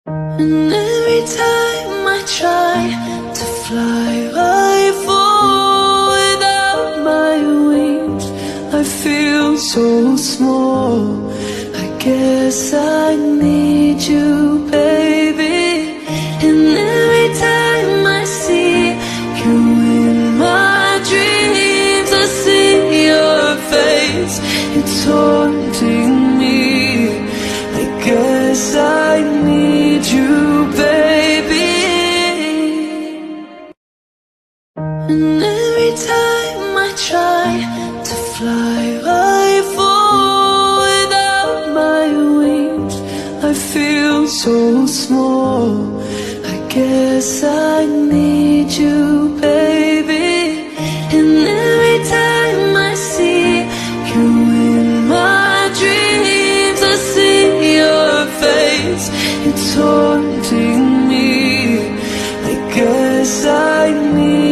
And every time I try to fly, I fall without my wings. I feel so small. I guess I need you, baby. And every time I see you in my dreams, I see your face. It's haunting me. I guess I need you, baby. And every time I try to fly, I fall without my wings. I feel so small. I guess I need you, baby. And every time I see you in my dreams, I see your face. It's haunting me. I guess I need